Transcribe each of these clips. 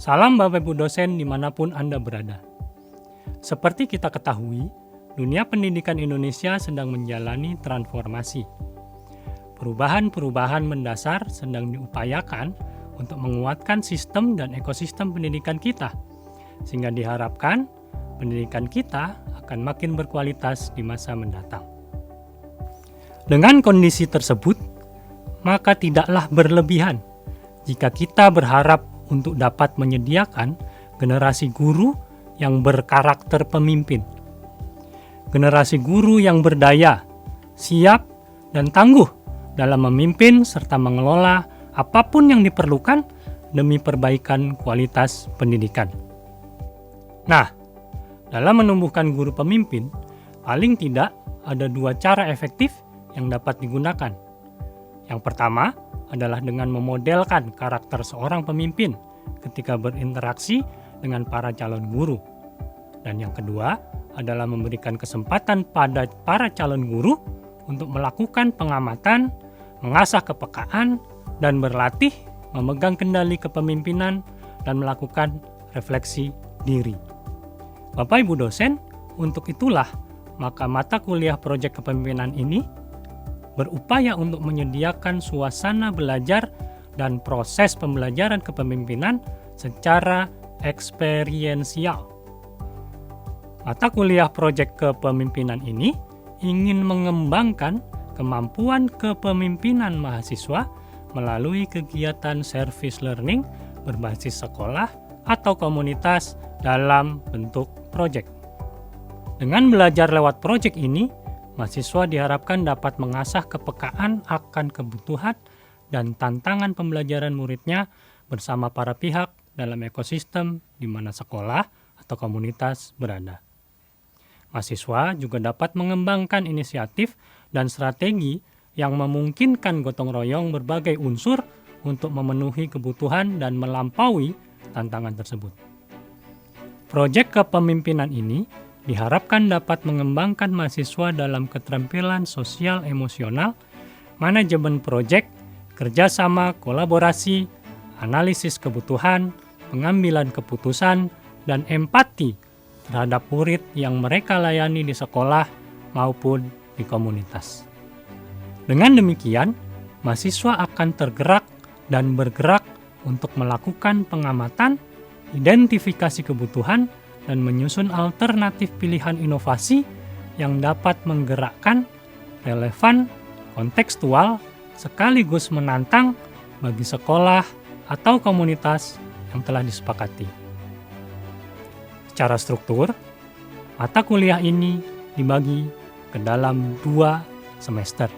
Salam Bapak Ibu dosen dimanapun Anda berada. Seperti kita ketahui, dunia pendidikan Indonesia sedang menjalani transformasi. Perubahan-perubahan mendasar sedang diupayakan untuk menguatkan sistem dan ekosistem pendidikan kita, sehingga diharapkan pendidikan kita akan makin berkualitas di masa mendatang. Dengan kondisi tersebut, maka tidaklah berlebihan jika kita berharap untuk dapat menyediakan generasi guru yang berkarakter pemimpin. Generasi guru yang berdaya, siap, dan tangguh dalam memimpin serta mengelola apapun yang diperlukan demi perbaikan kualitas pendidikan. Nah, dalam menumbuhkan guru pemimpin, paling tidak ada 2 cara efektif yang dapat digunakan. Yang pertama adalah dengan memodelkan karakter seorang pemimpin ketika berinteraksi dengan para calon guru. Dan yang kedua adalah memberikan kesempatan pada para calon guru untuk melakukan pengamatan, mengasah kepekaan, dan berlatih memegang kendali kepemimpinan dan melakukan refleksi diri. Bapak Ibu dosen, untuk itulah maka mata kuliah proyek kepemimpinan ini berupaya untuk menyediakan suasana belajar dan proses pembelajaran kepemimpinan secara eksperiensial. Mata kuliah proyek kepemimpinan ini ingin mengembangkan kemampuan kepemimpinan mahasiswa melalui kegiatan service learning berbasis sekolah atau komunitas dalam bentuk proyek. Dengan belajar lewat proyek ini, mahasiswa diharapkan dapat mengasah kepekaan akan kebutuhan dan tantangan pembelajaran muridnya bersama para pihak dalam ekosistem di mana sekolah atau komunitas berada. Mahasiswa juga dapat mengembangkan inisiatif dan strategi yang memungkinkan gotong royong berbagai unsur untuk memenuhi kebutuhan dan melampaui tantangan tersebut. Proyek kepemimpinan ini diharapkan dapat mengembangkan mahasiswa dalam keterampilan sosial emosional, manajemen proyek, kerjasama, kolaborasi, analisis kebutuhan, pengambilan keputusan, dan empati terhadap murid yang mereka layani di sekolah maupun di komunitas. Dengan demikian, mahasiswa akan tergerak dan bergerak untuk melakukan pengamatan, identifikasi kebutuhan, dan menyusun alternatif pilihan inovasi yang dapat menggerakkan, relevan, kontekstual, sekaligus menantang bagi sekolah atau komunitas yang telah disepakati. Secara struktur, mata kuliah ini dibagi ke dalam 2 semester.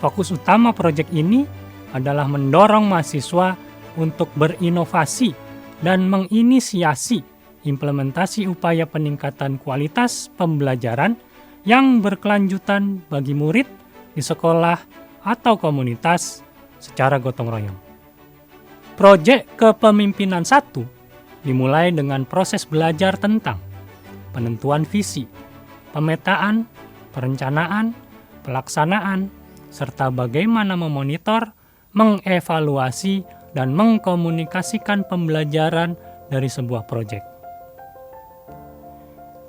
Fokus utama proyek ini adalah mendorong mahasiswa untuk berinovasi dan menginisiasi implementasi upaya peningkatan kualitas pembelajaran yang berkelanjutan bagi murid di sekolah atau komunitas secara gotong royong. Proyek kepemimpinan 1 dimulai dengan proses belajar tentang penentuan visi, pemetaan, perencanaan, pelaksanaan, serta bagaimana memonitor, mengevaluasi, dan mengkomunikasikan pembelajaran dari sebuah proyek.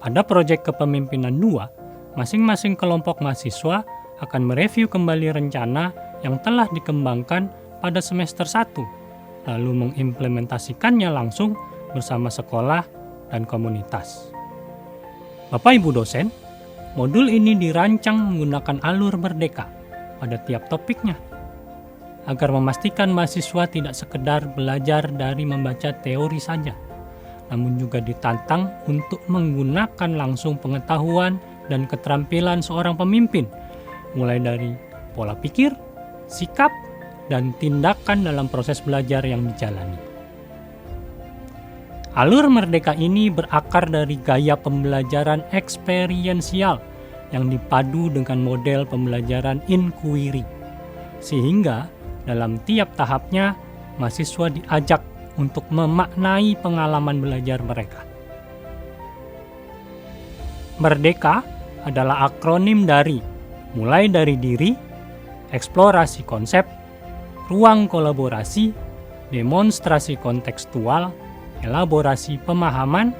Pada proyek kepemimpinan 2, masing-masing kelompok mahasiswa akan mereview kembali rencana yang telah dikembangkan pada semester 1, lalu mengimplementasikannya langsung bersama sekolah dan komunitas. Bapak Ibu dosen, modul ini dirancang menggunakan alur merdeka pada tiap topiknya, agar memastikan mahasiswa tidak sekedar belajar dari membaca teori saja, namun juga ditantang untuk menggunakan langsung pengetahuan dan keterampilan seorang pemimpin, mulai dari pola pikir, sikap, dan tindakan dalam proses belajar yang dijalani. Alur merdeka ini berakar dari gaya pembelajaran eksperiensial yang dipadu dengan model pembelajaran inquiry, sehingga dalam tiap tahapnya, mahasiswa diajak untuk memaknai pengalaman belajar mereka. Merdeka adalah akronim dari mulai dari diri, eksplorasi konsep, ruang kolaborasi, demonstrasi kontekstual, elaborasi pemahaman,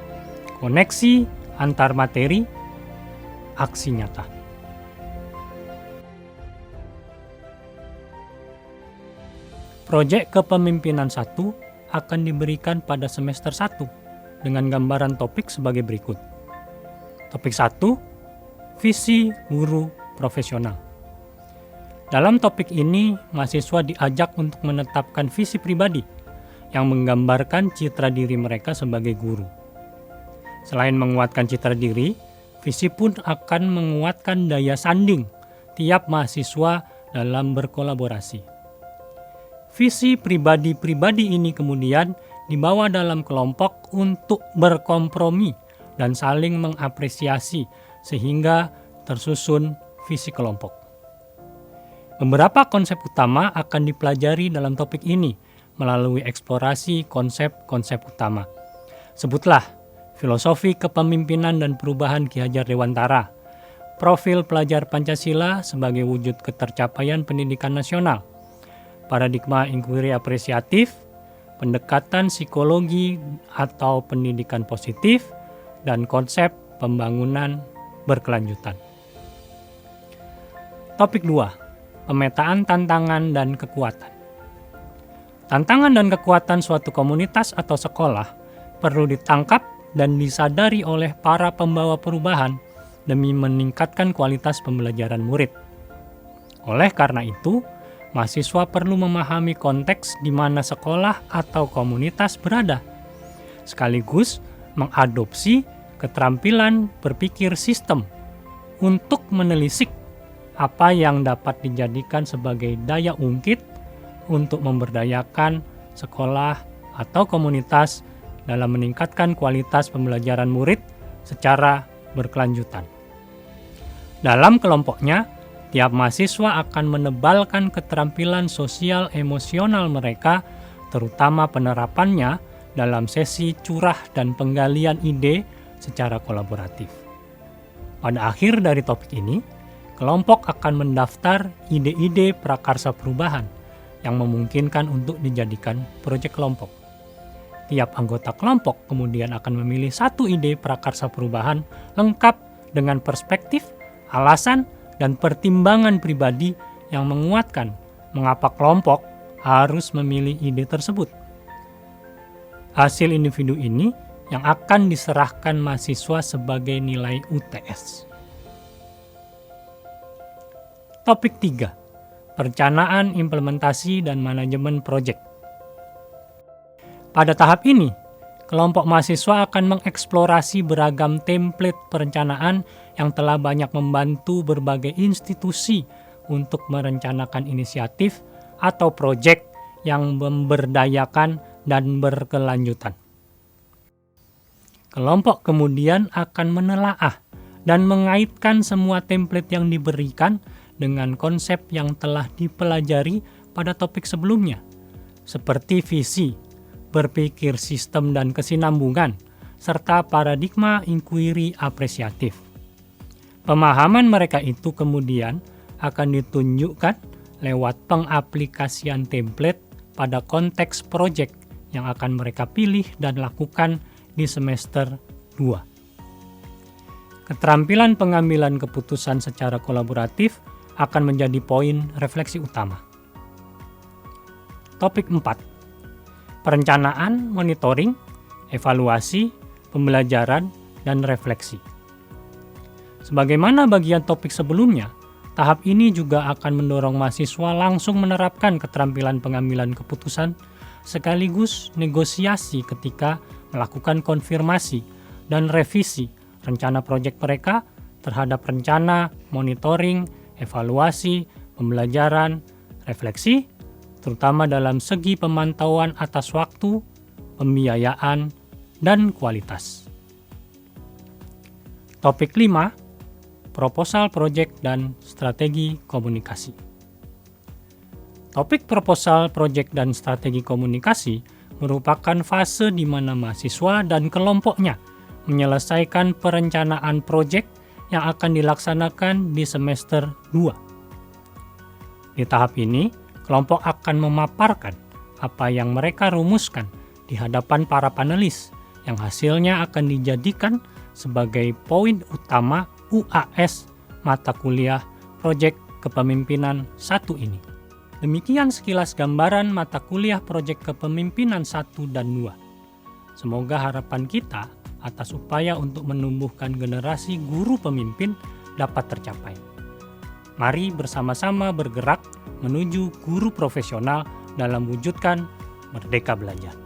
koneksi antar materi, aksi nyata. Proyek kepemimpinan 1 akan diberikan pada semester 1 dengan gambaran topik sebagai berikut. Topik 1, visi guru profesional. Dalam topik ini, mahasiswa diajak untuk menetapkan visi pribadi yang menggambarkan citra diri mereka sebagai guru. Selain menguatkan citra diri, visi pun akan menguatkan daya sanding tiap mahasiswa dalam berkolaborasi. Visi pribadi-pribadi ini kemudian dibawa dalam kelompok untuk berkompromi dan saling mengapresiasi sehingga tersusun visi kelompok. Beberapa konsep utama akan dipelajari dalam topik ini melalui eksplorasi konsep-konsep utama. Sebutlah filosofi kepemimpinan dan perubahan Ki Hajar Dewantara, profil pelajar Pancasila sebagai wujud ketercapaian pendidikan nasional, paradigma inquiry apresiatif, pendekatan psikologi atau pendidikan positif, dan konsep pembangunan berkelanjutan. Topik 2. Pemetaan tantangan dan kekuatan. Tantangan dan kekuatan suatu komunitas atau sekolah perlu ditangkap dan disadari oleh para pembawa perubahan demi meningkatkan kualitas pembelajaran murid. Oleh karena itu, mahasiswa perlu memahami konteks di mana sekolah atau komunitas berada, sekaligus mengadopsi keterampilan berpikir sistem untuk menelisik apa yang dapat dijadikan sebagai daya ungkit untuk memberdayakan sekolah atau komunitas dalam meningkatkan kualitas pembelajaran murid secara berkelanjutan. Dalam kelompoknya, tiap mahasiswa akan menebalkan keterampilan sosial emosional mereka, terutama penerapannya dalam sesi curah dan penggalian ide secara kolaboratif. Pada akhir dari topik ini, kelompok akan mendaftar ide-ide prakarsa perubahan yang memungkinkan untuk dijadikan proyek kelompok. Tiap anggota kelompok kemudian akan memilih satu ide prakarsa perubahan lengkap dengan perspektif, alasan, dan pertimbangan pribadi yang menguatkan mengapa kelompok harus memilih ide tersebut. Hasil individu ini yang akan diserahkan mahasiswa sebagai nilai UTS. Topik 3. Perencanaan, implementasi, dan manajemen proyek. Pada tahap ini, kelompok mahasiswa akan mengeksplorasi beragam template perencanaan yang telah banyak membantu berbagai institusi untuk merencanakan inisiatif atau proyek yang memberdayakan dan berkelanjutan. Kelompok kemudian akan menelaah dan mengaitkan semua template yang diberikan dengan konsep yang telah dipelajari pada topik sebelumnya, seperti visi, berpikir sistem dan kesinambungan, serta paradigma inquiry apresiatif. Pemahaman mereka itu kemudian akan ditunjukkan lewat pengaplikasian template pada konteks proyek yang akan mereka pilih dan lakukan di semester 2. Keterampilan pengambilan keputusan secara kolaboratif akan menjadi poin refleksi utama. Topik 4. Perencanaan, monitoring, evaluasi, pembelajaran, dan refleksi. Sebagaimana bagian topik sebelumnya, tahap ini juga akan mendorong mahasiswa langsung menerapkan keterampilan pengambilan keputusan sekaligus negosiasi ketika melakukan konfirmasi dan revisi rencana proyek mereka terhadap rencana, monitoring, evaluasi, pembelajaran, refleksi, terutama dalam segi pemantauan atas waktu, pembiayaan, dan kualitas. Topik 5. Proposal proyek dan strategi komunikasi. Topik proposal proyek dan strategi komunikasi merupakan fase di mana mahasiswa dan kelompoknya menyelesaikan perencanaan proyek yang akan dilaksanakan di semester 2. Di tahap ini, kelompok akan memaparkan apa yang mereka rumuskan di hadapan para panelis yang hasilnya akan dijadikan sebagai poin utama UAS mata kuliah Proyek Kepemimpinan 1 ini. Demikian sekilas gambaran mata kuliah Proyek Kepemimpinan 1 dan 2. Semoga harapan kita atas upaya untuk menumbuhkan generasi guru pemimpin dapat tercapai. Mari bersama-sama bergerak menuju guru profesional dalam wujudkan Merdeka Belajar.